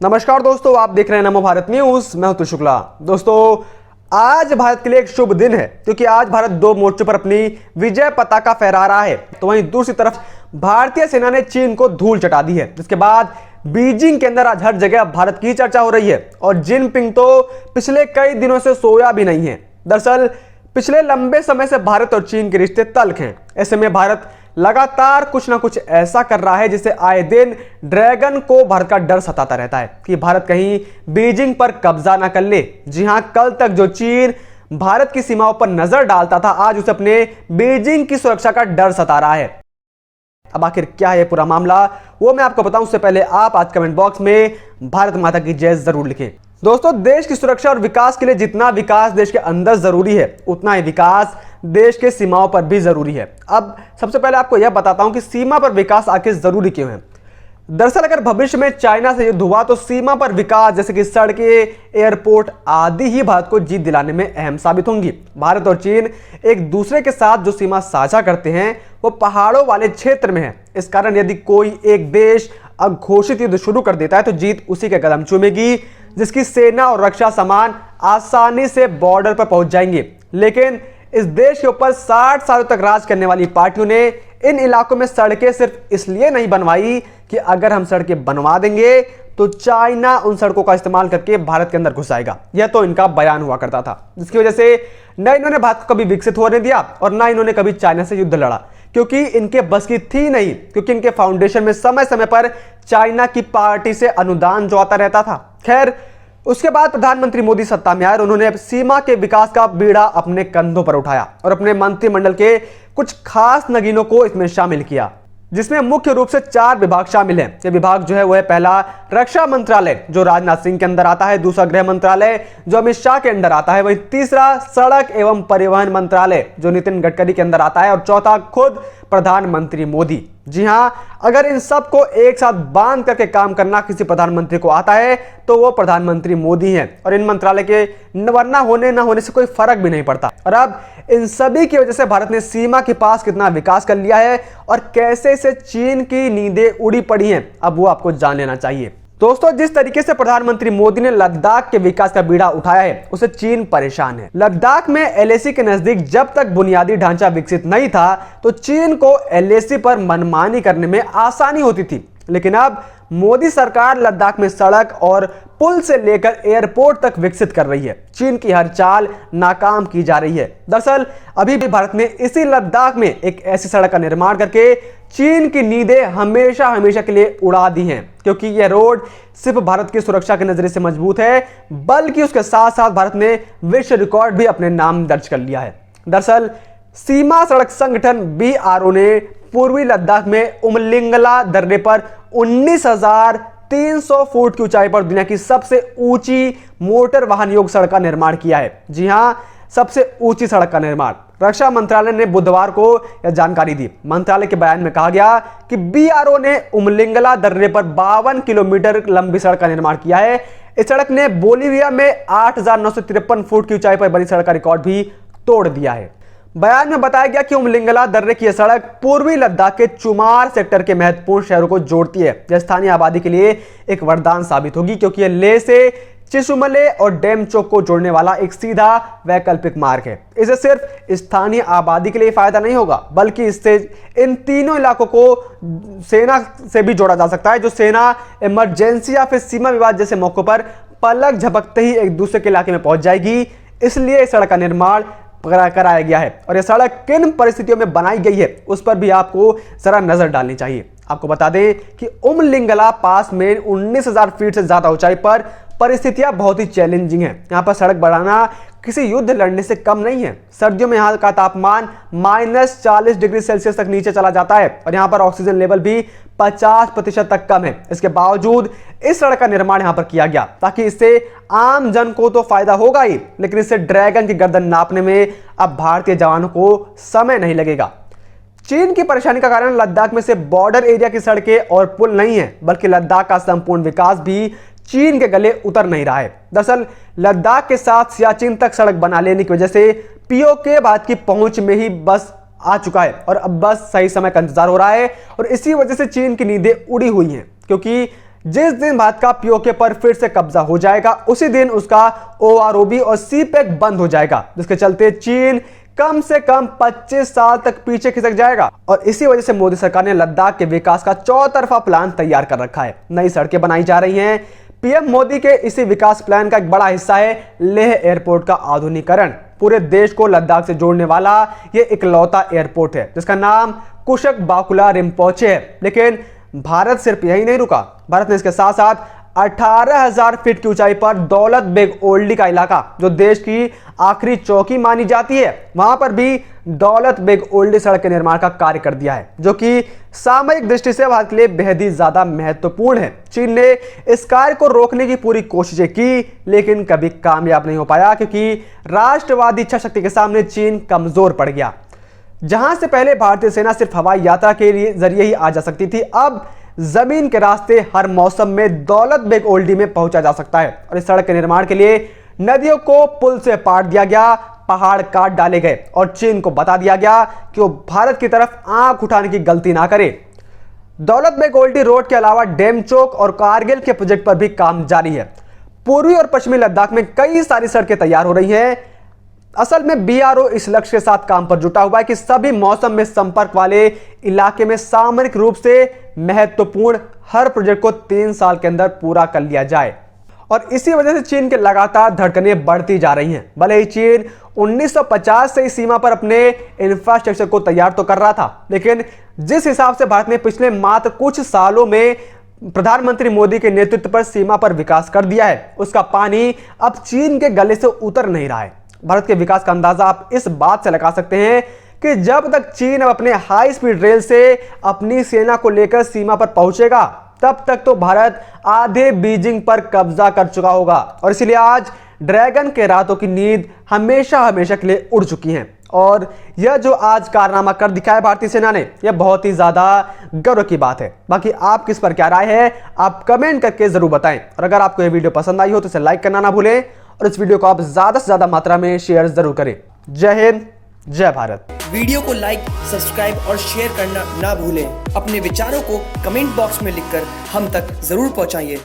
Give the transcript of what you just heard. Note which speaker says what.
Speaker 1: नमस्कार दोस्तों, आप देख रहे हैं नमो भारत न्यूज। मैं हूं शुक्ला। दोस्तों, आज भारत के लिए एक शुभ दिन है क्योंकि आज भारत दो मोर्चों पर अपनी विजय पताका फहरा रहा है। तो वहीं दूसरी तरफ भारतीय सेना ने चीन को धूल चटा दी है, जिसके बाद बीजिंग के अंदर आज हर जगह भारत की चर्चा हो रही है और जिनपिंग तो पिछले कई दिनों से सोया भी नहीं है। दरअसल पिछले लंबे समय से भारत और चीन के रिश्ते तल्ख हैं। ऐसे में भारत लगातार कुछ ना कुछ ऐसा कर रहा है जिससे आए दिन ड्रैगन को भारत का डर सताता रहता है कि भारत कहीं बीजिंग पर कब्जा ना कर ले। जी हां, कल तक जो चीन भारत की सीमाओं पर नजर डालता था, आज उसे अपने बीजिंग की सुरक्षा का डर सता रहा है। अब आखिर क्या है पूरा मामला, वो मैं आपको बताऊं। उससे पहले आप आज कमेंट बॉक्स में भारत माता की जय जरूर लिखें। दोस्तों, देश की सुरक्षा और विकास के लिए जितना विकास देश के अंदर जरूरी है, उतना ही विकास देश के सीमाओं पर भी जरूरी है। अब सबसे पहले आपको यह बताता हूं कि सीमा पर विकास आखिर जरूरी क्यों है। दरअसल अगर भविष्य में चाइना से युद्ध हुआ तो सीमा पर विकास जैसे कि सड़कें, एयरपोर्ट आदि ही भारत को जीत दिलाने में अहम साबित होंगी। भारत और चीन एक दूसरे के साथ जो सीमा साझा करते हैं वो पहाड़ों वाले क्षेत्र में है। इस कारण यदि कोई एक देश अघोषित युद्ध शुरू कर देता है तो जीत उसी के कदम चूमेगी, जिसकी सेना और रक्षा सामान आसानी से बॉर्डर पर पहुंच जाएंगे। लेकिन इस देश के ऊपर 60 सालों तक राज करने वाली पार्टियों ने इन इलाकों में सड़कें सिर्फ इसलिए नहीं बनवाई कि अगर हम सड़कें बनवा देंगे तो चाइना उन सड़कों का इस्तेमाल करके भारत के अंदर घुस आएगा। यह तो इनका बयान हुआ करता था, जिसकी वजह से न इन्होंने भारत को कभी विकसित होने दिया और न इन्होंने कभी चाइना से युद्ध लड़ा, क्योंकि इनके बस की थी नहीं, क्योंकि इनके फाउंडेशन में समय समय पर चाइना की पार्टी से अनुदान जो आता रहता था। खैर, उसके बाद प्रधानमंत्री मोदी सत्ता में आए और उन्होंने सीमा के विकास का बीड़ा अपने कंधों पर उठाया और अपने मंत्रिमंडल के कुछ खास नगीनों को इसमें शामिल किया, जिसमें मुख्य रूप से 4 विभाग शामिल हैं। ये विभाग जो है वो है, पहला रक्षा मंत्रालय जो राजनाथ सिंह के अंदर आता है, दूसरा गृह मंत्रालय जो अमित शाह के अंदर आता है, वहीं तीसरा सड़क एवं परिवहन मंत्रालय जो नितिन गडकरी के अंदर आता है और चौथा खुद प्रधानमंत्री मोदी। जी हां, अगर इन सब को एक साथ बांध करके काम करना किसी प्रधानमंत्री को आता है तो वो प्रधानमंत्री मोदी हैं और इन मंत्रालय के वरना होने ना होने से कोई फर्क भी नहीं पड़ता। और अब इन सभी की वजह से भारत ने सीमा के पास कितना विकास कर लिया है और कैसे इसे चीन की नींदें उड़ी पड़ी हैं, अब वो आपको जान लेना चाहिए। दोस्तों, जिस तरीके से प्रधानमंत्री मोदी ने लद्दाख के विकास का बीड़ा उठाया है उससे चीन परेशान है। लद्दाख में एलएसी के नजदीक जब तक बुनियादी ढांचा विकसित नहीं था तो चीन को एलएसी पर मनमानी करने में आसानी होती थी, लेकिन अब मोदी सरकार लद्दाख में सड़क और पुल से लेकर एयरपोर्ट तक विकसित कर रही है। चीन की हर चाल नाकाम की जा रही है। दरअसल अभी भी भारत ने इसी लद्दाख में एक ऐसी सड़क का निर्माण करके चीन की नींदें हमेशा हमेशा के लिए उड़ा दी हैं, क्योंकि यह रोड सिर्फ भारत की सुरक्षा के नजरिए से मजबूत है, बल्कि उसके साथ साथ भारत ने विश्व रिकॉर्ड भी अपने नाम दर्ज कर लिया है। दरअसल सीमा सड़क संगठन बीआरओ ने पूर्वी लद्दाख में उमलिंगला दर्रे पर 19,300 फुट की ऊंचाई पर दुनिया की सबसे ऊंची मोटर वाहन योग्य सड़क का निर्माण किया है। जी हां, सबसे ऊंची सड़क का निर्माण। रक्षा मंत्रालय ने बुधवार को यह जानकारी दी। मंत्रालय के बयान में कहा गया कि बीआरओ ने उमलिंगला दर्रे पर 52 किलोमीटर लंबी सड़क का निर्माण किया है। इस सड़क ने बोलीविया में 8,953 फुट की ऊंचाई पर बनी सड़क का रिकॉर्ड भी तोड़ दिया है। बयान में बताया गया कि उमलिंगला दर्रे की यह सड़क पूर्वी लद्दाख के चुमार सेक्टर के महत्वपूर्ण शहरों को जोड़ती है। यह स्थानीय आबादी के लिए एक वरदान साबित होगी, क्योंकि यह लेह से चिशुमले और डेमचोक को जोड़ने वाला एक सीधा वैकल्पिक मार्ग है। इसे सिर्फ स्थानीय आबादी के लिए फायदा नहीं होगा, बल्कि इससे इन तीनों इलाकों को सेना से भी जोड़ा जा सकता है, जो सेना इमरजेंसी या फिर सीमा विवाद जैसे मौकों पर पलक झपकते ही एक दूसरे के इलाके में पहुंच जाएगी। इसलिए इस सड़क का निर्माण कराया गया है और यह सड़क किन परिस्थितियों में बनाई गई है उस पर भी आपको जरा नजर डालनी चाहिए। आपको बता दें कि उमलिंगला पास में 19,000 फीट से ज्यादा ऊंचाई पर परिस्थितियां बहुत ही चैलेंजिंग हैं। यहां पर सड़क बढ़ाना किसी युद्ध लड़ने से कम नहीं है। सर्दियों में यहां का तापमान -40 डिग्री सेल्सियस तक नीचे चला जाता है और यहां पर ऑक्सीजन लेवल भी 50% तक कम है। इसके बावजूद इस सड़क का निर्माण यहां पर किया गया ताकि इससे आम जन को तो फायदा होगा ही, लेकिन इससे ड्रैगन की गर्दन नापने में अब भारतीय जवानों को समय नहीं लगेगा। चीन की परेशानी का कारण लद्दाख में से बॉर्डर एरिया की सड़कें और पुल नहीं है, बल्कि लद्दाख का संपूर्ण विकास भी चीन के गले उतर नहीं रहा है। दरअसल लद्दाख के साथ सियाचिन तक सड़क बना लेने की वजह से पीओके भारत की पहुंच में ही बस आ चुका है और अब बस सही समय का इंतजार हो रहा है और इसी वजह से चीन की नींदें उड़ी हुई हैं, क्योंकि जिस दिन भारत का पीओके पर फिर से कब्जा हो जाएगा उसी दिन उसका ओआरओबी और सीपेक बंद हो जाएगा, जिसके चलते चीन कम से कम 25 साल तक पीछे खिसक जाएगा। और इसी वजह से मोदी सरकार ने लद्दाख के विकास का चौतरफा प्लान तैयार कर रखा है। नई सड़कें बनाई जा रही हैं। पीएम मोदी के इसी विकास प्लान का एक बड़ा हिस्सा है लेह एयरपोर्ट का आधुनिकीकरण। पूरे देश को लद्दाख से जोड़ने वाला यह इकलौता एयरपोर्ट है जिसका नाम कुशक बाकुला रिम्पोचे है। लेकिन भारत सिर्फ यही नहीं रुका। भारत ने इसके साथ साथ 18,000 फीट की ऊंचाई पर दौलत बेग ओल्डी का इलाका, जो देश की आखिरी चौकी मानी जाती है, वहां पर भी दौलत बेग ओल्डी सड़क के निर्माण का कार्य कर दिया है, जो कि सामरिक दृष्टि से भारत के लिए बेहद ही ज्यादा महत्वपूर्ण है। चीन ने इस कार्य को रोकने की पूरी कोशिशें की, लेकिन कभी कामयाब नहीं हो पाया, क्योंकि राष्ट्रवादी इच्छा शक्ति के सामने चीन कमजोर पड़ गया। जहां से पहले भारतीय सेना सिर्फ हवाई यात्रा के लिए जरिए ही आ जा सकती थी, अब जमीन के रास्ते हर मौसम में दौलत बेग ओल्डी में पहुंचा जा सकता है। और इस सड़क के निर्माण के लिए नदियों को पुल से पाट दिया गया, पहाड़ काट डाले गए और चीन को बता दिया गया कि वो भारत की तरफ आंख उठाने की गलती ना करे। दौलत बेग ओल्डी रोड के अलावा डेमचोक और कारगिल के प्रोजेक्ट पर भी काम जारी है। पूर्वी और पश्चिमी लद्दाख में कई सारी सड़कें तैयार हो रही हैं। असल में बीआरओ इस लक्ष्य के साथ काम पर जुटा हुआ है कि सभी मौसम में संपर्क वाले इलाके में सामरिक रूप से महत्वपूर्ण हर प्रोजेक्ट को 3 साल के अंदर पूरा कर लिया जाए। और इसी वजह से चीन के लगातार धड़कनें बढ़ती जा रही हैं। भले ही चीन 1950 से इस सीमा पर अपने इंफ्रास्ट्रक्चर को तैयार तो कर रहा था, लेकिन जिस हिसाब से भारत ने पिछले मात्र कुछ सालों में प्रधानमंत्री मोदी के नेतृत्व पर सीमा पर विकास कर दिया है, उसका पानी अब चीन के गले से उतर नहीं रहा है। भारत के विकास का अंदाजा आप इस बात से लगा सकते हैं कि जब तक चीन अब अपने हाई स्पीड रेल से अपनी सेना को लेकर सीमा पर पहुंचेगा, तब तक तो भारत आधे बीजिंग पर कब्जा कर चुका होगा। और इसीलिए आज ड्रैगन के रातों की नींद हमेशा हमेशा के लिए उड़ चुकी हैं। और यह जो आज कारनामा कर दिखाया भारतीय सेना ने, यह बहुत ही ज्यादा गर्व की बात है। बाकी आप किस पर क्या राय है, आप कमेंट करके जरूर बताएं। और अगर आपको यह वीडियो पसंद आई हो तो इसे लाइक करना ना भूलें और इस वीडियो को आप ज्यादा से ज्यादा मात्रा में शेयर जरूर करें। जय हिंद, जय भारत।
Speaker 2: वीडियो को लाइक, सब्सक्राइब और शेयर करना ना भूलें। अपने विचारों को कमेंट बॉक्स में लिखकर हम तक जरूर पहुंचाइए।